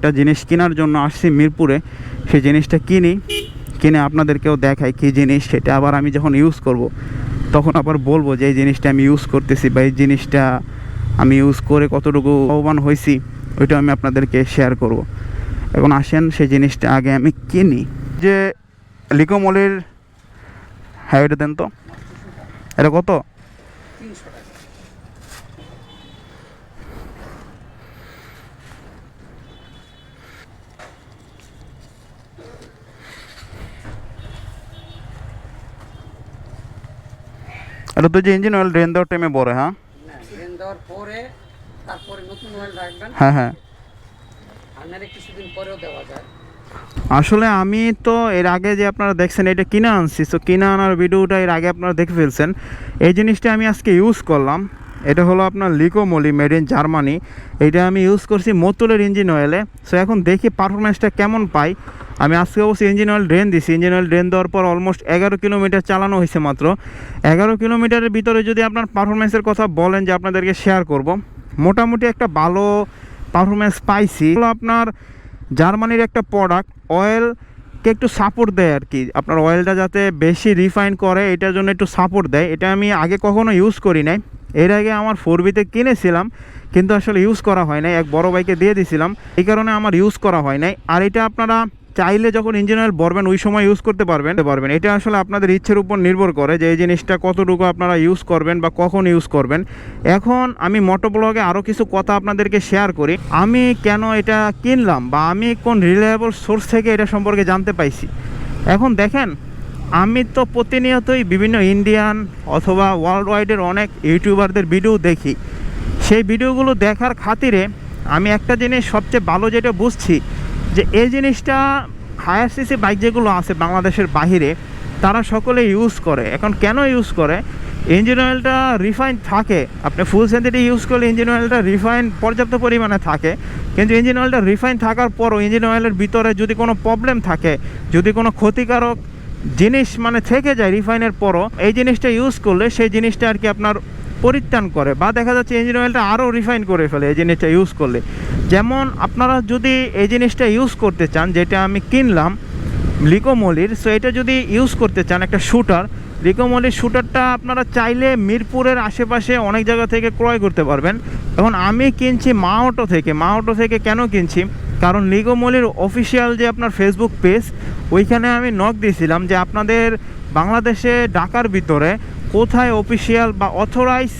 একটা জিনিস কেনার জন্য আসছি মিরপুরে, সেই জিনিসটা কিনে আপনাদেরকেও দেখাই কী জিনিস, সেটা আবার আমি যখন ইউজ করব তখন আবার বলবো যে এই জিনিসটা আমি ইউজ করতেছি বা এই জিনিসটা আমি ইউজ করে কতটুকু লাভবান হয়েছি, ওইটা আমি আপনাদেরকে শেয়ার করব। এখন আসেন সেই জিনিসটা আগে আমি কিনি। যে লিকো মলের, হ্যাঁ এটা দেন তো, এটা কত? এটা তো যে ইঞ্জিন অয়েল ড্রেন দেওয়ার টাইমে পরে, হ্যাঁ ড্রেন দেওয়ার পরে তারপরে নতুন অয়েল রাখবেন। হ্যাঁ আপনার কিছুদিন পরেও দেওয়া যায়। আসলে আমি তো এর আগে যে আপনারা দেখছেন এটা কিনে আনছি, তো কিনে আনার ভিডিওটা এর আগে আপনারা দেখে ফেলছেন। এই জিনিসটা আমি আজকে ইউজ করলাম। এটা হলো আপনার লিকো মলি, মেড ইন জার্মানি। এটা আমি ইউজ করছি মোটরের ইঞ্জিন অয়েলে। সো এখন দেখি পারফরমেন্সটা কেমন পাই। আমি আজকে অবশ্যই ইঞ্জিন অয়েল ড্রেন দিছি। ইঞ্জিন অয়েল ড্রেন দেওয়ার পর অলমোস্ট 11 কিলোমিটার চালানো হয়েছে মাত্র। 11 কিলোমিটারের ভিতরে যদি আপনার পারফরমেন্সের কথা বলেন যে আপনাদেরকে শেয়ার করব, মোটামুটি একটা ভালো পারফরমেন্স পাইছি। আপনার জার্মানির একটা প্রোডাক্ট, অয়েলকে একটু সাপোর্ট দেয় আর কি, আপনার অয়েলটা যাতে বেশি রিফাইন করে এটার জন্য একটু সাপোর্ট দেয়। এটা আমি আগে কখনো ইউজ করি নাই। এর আগে আমার 4বিতে কিনেছিলাম, কিন্তু আসলে ইউজ করা হয় নাই, এক বড় ভাইকে দিয়ে দিয়েছিলাম, এই কারণে আমার ইউজ করা হয় নাই। আর এটা আপনারা চাইলে যখন ইঞ্জিন অয়েল ভরবেন ওই সময় ইউজ করতে পারবেন। এটা আসলে আপনাদের ইচ্ছের উপর নির্ভর করে যে এই জিনিসটা কতটুকু আপনারা ইউজ করবেন বা কখন ইউজ করবেন। এখন আমি মোটোব্লগে আরও কিছু কথা আপনাদেরকে শেয়ার করি, আমি কেন এটা কিনলাম বা আমি কোন রিলায়েবল সোর্স থেকে এটা সম্পর্কে জানতে পাইছি। এখন দেখেন, আমি তো প্রতিনিয়তই বিভিন্ন ইন্ডিয়ান অথবা ওয়ার্ল্ড ওয়াইডের অনেক ইউটিউবারদের ভিডিও দেখি। সেই ভিডিওগুলো দেখার খাতিরে আমি একটা জিনিস সবচেয়ে ভালো যেটা বুঝছি, যে এই জিনিসটা হায়ার সিসি বাইক যেগুলো আছে বাংলাদেশের বাহিরে তারা সকলে ইউজ করে। এখন কেন ইউজ করে? ইঞ্জিন অয়েলটা রিফাইন থাকে, আপনি ফুল সিনথেটিক ইউজ করলে ইঞ্জিন অয়েলটা রিফাইন পর্যাপ্ত পরিমাণে থাকে, কিন্তু ইঞ্জিন অয়েলটা রিফাইন থাকার পরও ইঞ্জিন অয়েলের ভিতরে যদি কোনো প্রবলেম থাকে, যদি কোনো ক্ষতিকারক জিনিস থেকে যায় রিফাইনের পরও, এই জিনিসটা ইউজ করলে সেই জিনিসটা আর কি আপনার পরিত্রাণ করে, বা দেখা যাচ্ছে ইঞ্জিন অয়েলটা আরও রিফাইন করে ফেলে এই জিনিসটা ইউজ করলে। যেমন আপনারা যদি এই জিনিসটা ইউজ করতে চান, যেটা আমি কিনলাম লিকো মলির, সো এটা যদি ইউজ করতে চান একটা শুটার, লিকো মলির শুটারটা আপনারা চাইলে মিরপুরের আশেপাশে অনেক জায়গা থেকে ক্রয় করতে পারবেন। এখন আমি কিনছি মা অটো থেকে কেন কিনছি? কারণ লিকো মলির অফিসিয়াল যে আপনার ফেসবুক পেজ, ওইখানে আমি নক দিয়েছিলাম যে আপনাদের বাংলাদেশে ঢাকার ভিতরে কোথায় অফিসিয়াল বা অথরাইজ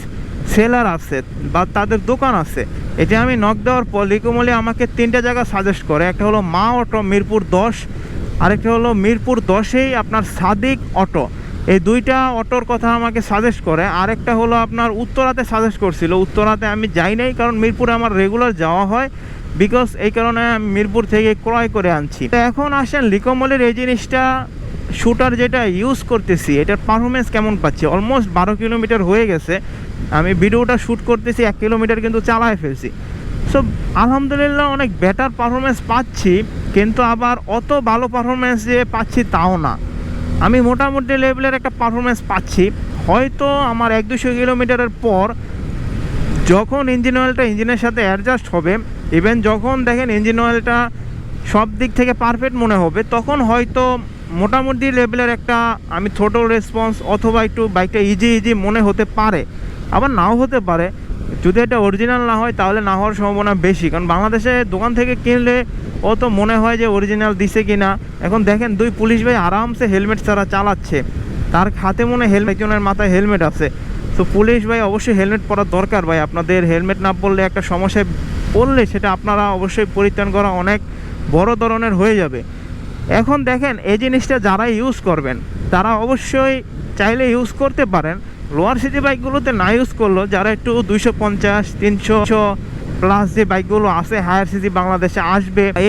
সেলার আছে বা তাদের দোকান আছে। এটা আমি নক দেওয়ার পর লিকো মলি আমাকে 3টা জায়গা সাজেস্ট করে। একটা হলো মা অটো মিরপুর 10, আরেকটা হলো মিরপুর 10এই আপনার সাদিক অটো। এই 2টা অটোর কথা আমাকে সাজেস্ট করে। আরেকটা হলো আপনার উত্তরাতে সাজেস্ট করছিল। উত্তরাতে আমি যাই নাই, কারণ মিরপুরে আমার রেগুলার যাওয়া হয়, বিকজ এই কারণে আমি মিরপুর থেকে ক্রয় করে আনছি। তো এখন আসেন লিকো মলির এই জিনিসটা শুটার যেটা ইউজ করতেছি, এটার পারফরমেন্স কেমন পাচ্ছি। অলমোস্ট 12 কিলোমিটার হয়ে গেছে, আমি ভিডিওটা শ্যুট করতেছি, 1 কিলোমিটার কিন্তু চালায় ফেলছি। সো আলহামদুলিল্লাহ অনেক বেটার পারফরমেন্স পাচ্ছি, কিন্তু আবার অত ভালো পারফরমেন্স যে পাচ্ছি তাও না। আমি মোটামুটি লেভেলের একটা পারফরমেন্স পাচ্ছি। হয়তো আমার 100-200 কিলোমিটারের পর যখন ইঞ্জিন অয়েলটা ইঞ্জিনের সাথে অ্যাডজাস্ট হবে, ইভেন যখন দেখেন ইঞ্জিন অয়েলটা সব দিক থেকে পারফেক্ট মনে হবে, তখন হয়তো মোটামুটি লেভেলের একটা আমি থ্রোটল রেসপন্স অথবা একটু বাইকটা ইজি মনে হতে পারে, আবার নাও হতে পারে। যদি এটা অরিজিনাল না হয় তাহলে না হওয়ার সম্ভাবনা বেশি, কারণ বাংলাদেশে দোকান থেকে কিনলে ও তো মনে হয় যে অরিজিনাল দিছে কিনা। এখন দেখেন 2 পুলিশ ভাই আরামসে হেলমেট ছাড়া চালাচ্ছে, তার হাতে মনে একজনের মাথায় হেলমেট আছে। তো পুলিশ ভাই অবশ্যই হেলমেট পরার দরকার ভাই। আপনাদের হেলমেট না পরলে একটা সমস্যায় পড়লে সেটা আপনারা অবশ্যই পরিত্রাণ করা অনেক বড় ধরনের হয়ে যাবে। এখন দেখেন এই জিনিসটা যারা ইউজ করবেন তারা অবশ্যই চাইলে ইউজ করতে পারেন। লোয়ার সিটি বাইকগুলোতে না ইউজ করলেও যারা একটু 250-300 প্লাস যে বাইকগুলো আছে হায়ার সিটি বাংলাদেশে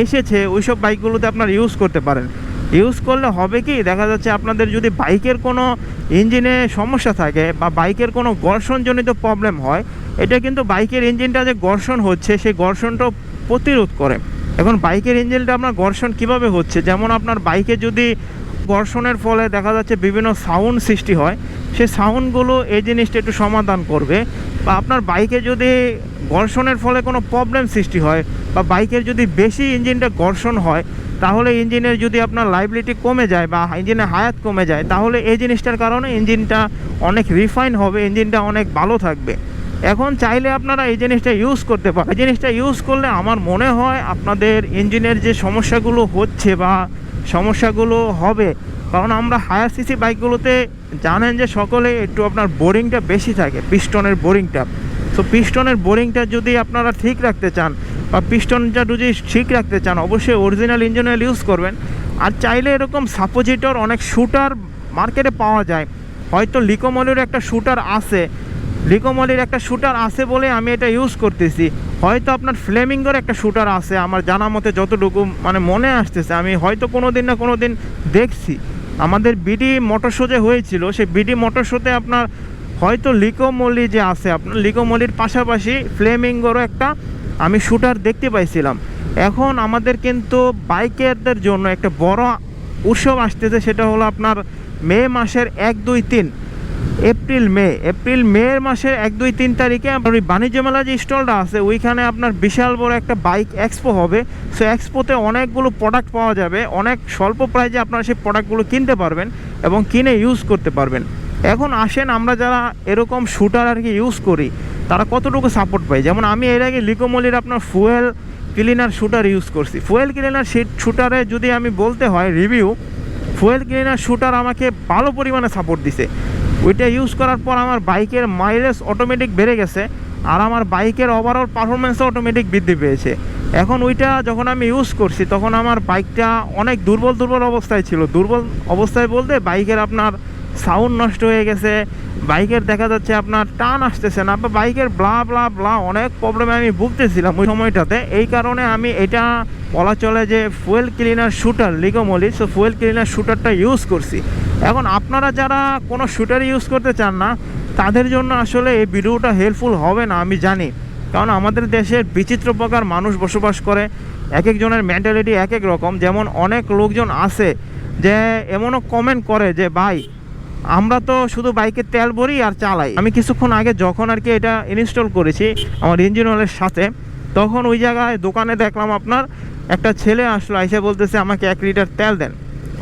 এসেছে, ওইসব বাইকগুলোতে আপনারা ইউজ করতে পারেন। ইউজ করলে হবে কি, দেখা যাচ্ছে আপনাদের যদি বাইকের কোনো ইঞ্জিনে সমস্যা থাকে বা বাইকের কোনো ঘর্ষণজনিত প্রবলেম হয়, এটা কিন্তু বাইকের ইঞ্জিনটা যে ঘর্ষণ হচ্ছে সেই ঘর্ষণটা প্রতিরোধ করে। এখন বাইকের ইঞ্জিনটা আপনার ঘর্ষণ কিভাবে হচ্ছে, যেমন আপনার বাইকে যদি ঘর্ষণের ফলে দেখা যাচ্ছে বিভিন্ন সাউন্ড সৃষ্টি হয়, সেই সাউন্ডগুলো এই জিনিসটা একটু সমাধান করবে। বা আপনার বাইকে যদি ঘর্ষণের ফলে কোনো প্রবলেম সৃষ্টি হয়, বা বাইকের যদি বেশি ইঞ্জিনটা ঘর্ষণ হয় তাহলে ইঞ্জিনের যদি আপনার লাইবিলিটি কমে যায় বা ইঞ্জিনের হায়াত কমে যায় তাহলে এই জিনিসটার কারণে ইঞ্জিনটা অনেক রিফাইন হবে, ইঞ্জিনটা অনেক ভালো থাকবে। এখন চাইলে আপনারা এই জিনিসটা ইউজ করতে পারেন। এই জিনিসটা ইউজ করলে আমার মনে হয় আপনাদের ইঞ্জিনের যে সমস্যাগুলো হচ্ছে বা সমস্যাগুলো হবে, কারণ আমরা হায়ার সিসি বাইকগুলোতে জানেন যে সকলে একটু আপনার বোরিংটা বেশি থাকে, পিস্টনের বোরিংটা। সো পিস্টনের বোরিংটা যদি আপনারা ঠিক রাখতে চান বা পিস্টনটা যদি ঠিক রাখতে চান অবশ্যই অরিজিনাল ইঞ্জিন অয়েল ইউজ করবেন। আর চাইলে এরকম সাপোজিটর অনেক শুটার মার্কেটে পাওয়া যায়, হয়তো লিকোমলির একটা শুটার আছে, লিকোমলির একটা শুটার আছে বলে আমি এটা ইউজ করতেছি। হয়তো আপনার ফ্লেমিঙ্গোর একটা শুটার আছে, আমার জানা মতে যতটুকু মানে মনে আসতেছে, আমি হয়তো কোনো দিন না কোনো দিন দেখছি। আমাদের বিডি মোটর শো যে হয়েছিল সেই বিডি মোটর শোতে আপনার হয়তো লিকোমলি যে আছে, আপনার লিকোমলির পাশাপাশি ফ্লেমিঙ্গোরও একটা আমি শুটার দেখতে পাইছিলাম। এখন আমাদের কিন্তু বাইকারদের জন্য একটা বড় উৎসব আসতেছে, সেটা হলো আপনার মে মাসের 1, 2, 3 এপ্রিল মে মাসের 1, 2, 3 তারিখে আপনার ওই বাণিজ্য মেলা যে স্টলটা আছে ওইখানে আপনার বিশাল বড় একটা বাইক এক্সপো হবে। সো এক্সপোতে অনেকগুলো প্রোডাক্ট পাওয়া যাবে, অনেক স্বল্প প্রাইজে আপনারা সেই প্রোডাক্টগুলো কিনতে পারবেন এবং কিনে ইউজ করতে পারবেন। এখন আসেন আমরা যারা এরকম শুটার আর কি ইউজ করি তারা কতটুকু সাপোর্ট পাই। যেমন আমি এর আগে লিকোমলির আপনার ফুয়েল ক্লিনার শুটার ইউজ করছি। ফুয়েল ক্লিনার শুটারে যদি আমি বলতে হয় রিভিউ, ফুয়েল ক্লিনার শুটার আমাকে ভালো পরিমাণে সাপোর্ট দিছে। ওইটা ইউজ করার পর আমার বাইকের মাইলেজ অটোমেটিক বেড়ে গেছে আর আমার বাইকের ওভারঅল পারফরমেন্সও অটোমেটিক বৃদ্ধি পেয়েছে। এখন ওইটা যখন আমি ইউজ করছি তখন আমার বাইকটা অনেক দুর্বল অবস্থায় ছিল। দুর্বল অবস্থায় বলতে বাইকের আপনার সাউন্ড নষ্ট হয়ে গেছে, বাইকের দেখা যাচ্ছে আপনার টান আসতেছে না, বা বাইকের ব্লা অনেক প্রবলেমে আমি ভুগতেছিলাম ওই সময়টাতে। এই কারণে আমি এটা বলা চলে যে fuel cleaner shooter Liqui Moly, so fuel cleaner শুটারটা ইউজ করছি। এখন আপনারা যারা কোনো শুটার ইউজ করতে চান না তাদের জন্য আসলে এই ভিডিওটা হেল্পফুল হবে না আমি জানি, কারণ আমাদের দেশের বিচিত্র প্রকার মানুষ বসবাস করে, এক একজনের মেন্টালিটি এক এক রকম। যেমন অনেক লোকজন আছে যে এমনও কমেন্ট করে যে ভাই আমরা তো শুধু বাইকে তেল ভরি আর চালাই। আমি কিছুক্ষণ আগে যখন আর কি এটা ইনস্টল করেছি আমার ইঞ্জিন অয়েলের সাথে, তখন ওই জায়গায় দোকানে দেখলাম আপনার একটা ছেলে আসলো, এসে বলতেছে আমাকে 1 লিটার তেল দেন।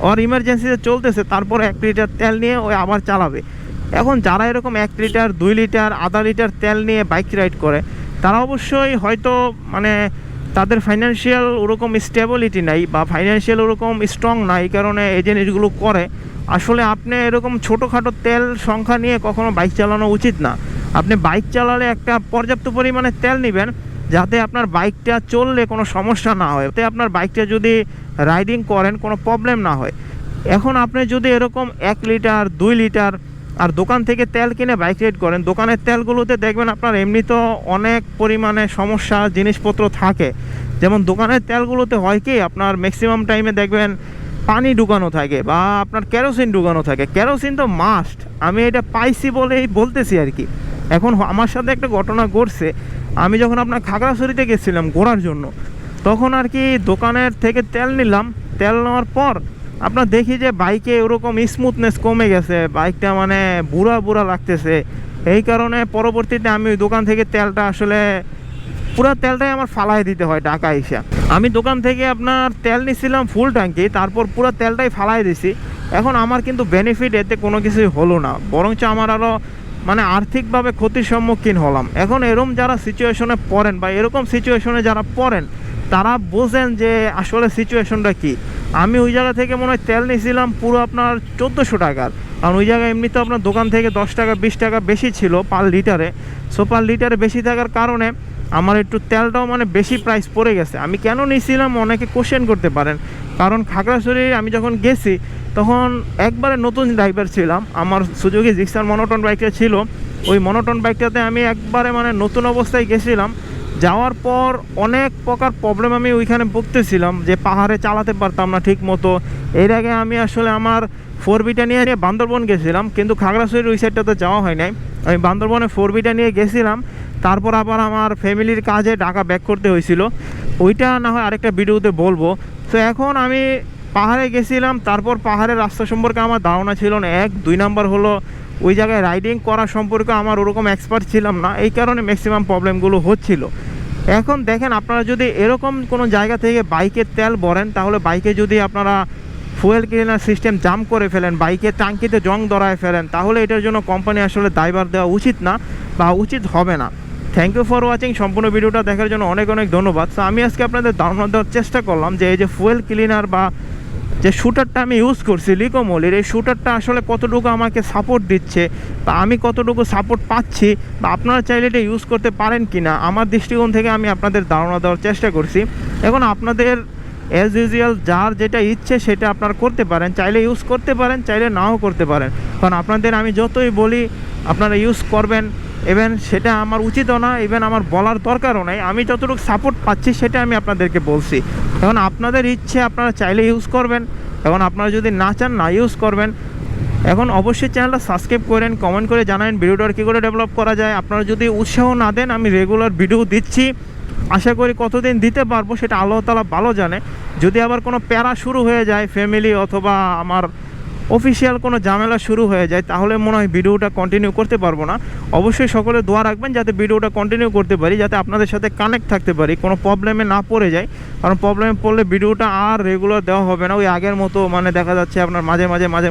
ওর ইমার্জেন্সিতে চলতেছে, তারপরে 1 লিটার তেল নিয়ে ওই আবার চালাবে। এখন যারা এরকম 1 লিটার 2 লিটার আধা লিটার তেল নিয়ে বাইক রাইড করে তারা অবশ্যই হয়তো মানে তাদের ফাইন্যান্সিয়াল ওরকম স্টেবিলিটি নাই বা ফাইন্যান্সিয়াল ওরকম স্ট্রং নাই, এই কারণে এই জিনিসগুলো করে। আসলে আপনি এরকম ছোটোখাটো তেল সংখ্যা নিয়ে কখনো বাইক চালানো উচিত না। আপনি বাইক চালালে একটা পর্যাপ্ত পরিমাণে তেল নেবেন যাতে আপনার বাইকটা চললে কোনো সমস্যা না হয়, যাতে আপনার বাইকটা যদি রাইডিং করেন কোনো প্রবলেম না হয়। এখন আপনি যদি এরকম 1 লিটার 2 লিটার আর দোকান থেকে তেল কিনে বাইক রাইড করেন, দোকানের তেলগুলোতে দেখবেন আপনার এমনি তো অনেক পরিমাণে সমস্যা জিনিসপত্র থাকে। যেমন দোকানের তেলগুলোতে হয় কি আপনার ম্যাক্সিমাম টাইমে দেখবেন পানি ঢুকানো থাকে বা আপনার কেরোসিন ঢুকানো থাকে। কেরোসিন তো মাস্ট, আমি এটা পাইছি বলেই বলতেছি আর কি। এখন আমার সাথে একটা ঘটনা ঘটছে, আমি যখন আপনার খাগড়াছড়িতে গেছিলাম ঘোরার জন্য, তখন আর কি দোকানের থেকে তেল নিলাম। তেল নেওয়ার পর আপনার দেখি যে বাইকে ওরকম স্মুথনেস কমে গেছে, বাইকটা মানে বুড়া লাগতেছে। এই কারণে পরবর্তীতে আমি ওই দোকান থেকে তেলটা আসলে পুরো তেলটাই আমার ফালাই দিতে হয় ঢাকা এসে। আমি দোকান থেকে আপনার তেল নিছিলাম ফুল ট্যাঙ্কি, তারপর পুরো তেলটাই ফালাই দিছি। এখন আমার কিন্তু বেনিফিট এতে কোনো কিছুই হলো না, বরঞ্চ আমার আরও মানে আর্থিকভাবে ক্ষতির সম্মুখীন হলাম। এখন এরকম যারা সিচুয়েশনে পড়েন বা এরকম সিচুয়েশনে যারা পড়েন তারা বোঝেন যে আসলে সিচুয়েশনটা কী। আমি ওই জায়গা থেকে মনে হয় তেল নিয়েছিলাম পুরো আপনার 1400 টাকার, কারণ ওই জায়গায় এমনিতে আপনার দোকান থেকে 10 টাকা 20 টাকা বেশি ছিল পার লিটারে। সো পার লিটারে বেশি থাকার কারণে আমার একটু তেলটাও মানে বেশি প্রাইস পড়ে গেছে। আমি কেন নিয়েছিলাম অনেকে কোশ্চেন করতে পারেন, কারণ খাগড়াছড়ি আমি যখন গেছি তখন একবারে নতুন ড্রাইভার ছিলাম, আমার সুজুকি জিক্সার মনোটন বাইকটা ছিল। ওই মনোটন বাইকটাতে আমি একবারে মানে নতুন অবস্থায় গেছিলাম। যাওয়ার পর অনেক প্রকার প্রবলেম আমি ওইখানে ভুগতেছিলাম, যে পাহাড়ে চালাতে পারতাম না ঠিক মতো। এর আগে আমি আসলে আমার 4বিটা নিয়ে বান্দরবন গেছিলাম, কিন্তু খাগড়াছড়ির ওই সাইডটাতে যাওয়া হয় নাই। আমি বান্দরবনে 4বিটা নিয়ে গেছিলাম, তারপর আবার আমার ফ্যামিলির কাজে ঢাকা ব্যাক করতে হয়েছিল, ওইটা না হয় আরেকটা ভিডিওতে বলবো। তো এখন আমি পাহাড়ে গেছিলাম, তারপর পাহাড়ের রাস্তা সম্পর্কে আমার ধারণা ছিল না। 2 নাম্বার হলো ওই জায়গায় রাইডিং করা সম্পর্কে আমার ওরকম এক্সপার্ট ছিলাম না, এই কারণে ম্যাক্সিমাম প্রবলেমগুলো হচ্ছিল। এখন দেখেন আপনারা যদি এরকম কোনো জায়গা থেকে বাইকের তেল ভরেন, তাহলে বাইকে যদি আপনারা ফুয়েল ক্লিনার সিস্টেম জাম করে ফেলেন, বাইকের টাঙ্কিতে জং ধরায় ফেলেন, তাহলে এটার জন্য কোম্পানি আসলে দায়ভার দেওয়া উচিত না বা উচিত হবে না। Thank you for watching. সম্পূর্ণ ভিডিওটা দেখার জন্য অনেক অনেক ধন্যবাদ। সো আমি আজকে আপনাদের ধারণা দেওয়ার চেষ্টা করলাম যে এই যে ফুয়েল ক্লিনার বা যে শুটারটা আমি ইউজ করছি লিকোমলির, এই শুটারটা আসলে কতটুকু আমাকে সাপোর্ট দিচ্ছে বা আমি কতটুকু সাপোর্ট পাচ্ছি, বা আপনারা চাইলে এটা ইউজ করতে পারেন কি না, আমার দৃষ্টিকোণ থেকে আমি আপনাদের ধারণা দেওয়ার চেষ্টা করছি। এখন আপনাদের অ্যাজ ইউজুয়াল যার যেটা ইচ্ছে সেটা আপনারা করতে পারেন, চাইলে ইউজ করতে পারেন, চাইলে নাও করতে পারেন। কারণ আপনাদের আমি যতই বলি আপনারা ইউজ করবেন, ইভেন সেটা আমার উচিতও না, ইভেন আমার বলার দরকারও নাই। আমি যতটুকু সাপোর্ট পাচ্ছি সেটা আমি আপনাদেরকে বলছি। এখন আপনাদের ইচ্ছে, আপনারা চাইলে ইউজ করবেন, এখন আপনারা যদি না চান না ইউজ করবেন। এখন অবশ্যই চ্যানেলটা সাবস্ক্রাইব করেন, কমেন্ট করে জানান ভিডিওটার কী করে ডেভেলপ করা যায়। আপনারা যদি উৎসাহ না দেন, আমি রেগুলার ভিডিও দিচ্ছি, আশা করি কতদিন দিতে পারবো সেটা আল্লাহ তাআলা ভালো জানে। যদি আবার কোনো প্যারা শুরু হয়ে যায় ফ্যামিলি অথবা আমার অফিসিয়াল কোনো ঝামেলা শুরু হয়ে যায়, তাহলে মনে হয় ভিডিওটা কন্টিনিউ করতে পারবো না। অবশ্যই সকলে দোয়া রাখবেন যাতে ভিডিওটা কন্টিনিউ করতে পারি, যাতে আপনাদের সাথে কানেক্ট থাকতে পারি, কোনো প্রবলেমে না পড়ে যায়। কারণ প্রবলেমে পড়লে ভিডিওটা আর রেগুলার দেওয়া হবে না, ওই আগের মতো মানে দেখা যাচ্ছে আপনার মাঝে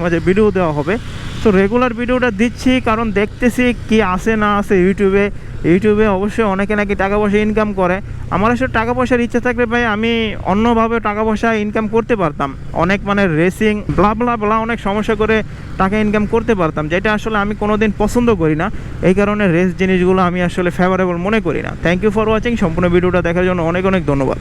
মাঝে ভিডিও দেওয়া হবে। তো রেগুলার ভিডিওটা দিচ্ছি কারণ দেখতেছি কি আসে না আসে ইউটিউবে অবশ্যই অনেকে নাকি টাকা পয়সা ইনকাম করে। আমার আসলে টাকা পয়সার ইচ্ছা থাকলে ভাই আমি অন্যভাবে টাকা পয়সা ইনকাম করতে পারতাম, অনেক মানে রেসিং ব্লা অনেক সমস্যা করে টাকা ইনকাম করতে পারতাম, যেটা আসলে আমি কোনোদিন পছন্দ করি না। এই কারণে রেস জিনিসগুলো আমি আসলে ফেভারেবল মনে করি না। Thank you for watching. সম্পূর্ণ ভিডিওটা দেখার জন্য অনেক অনেক ধন্যবাদ।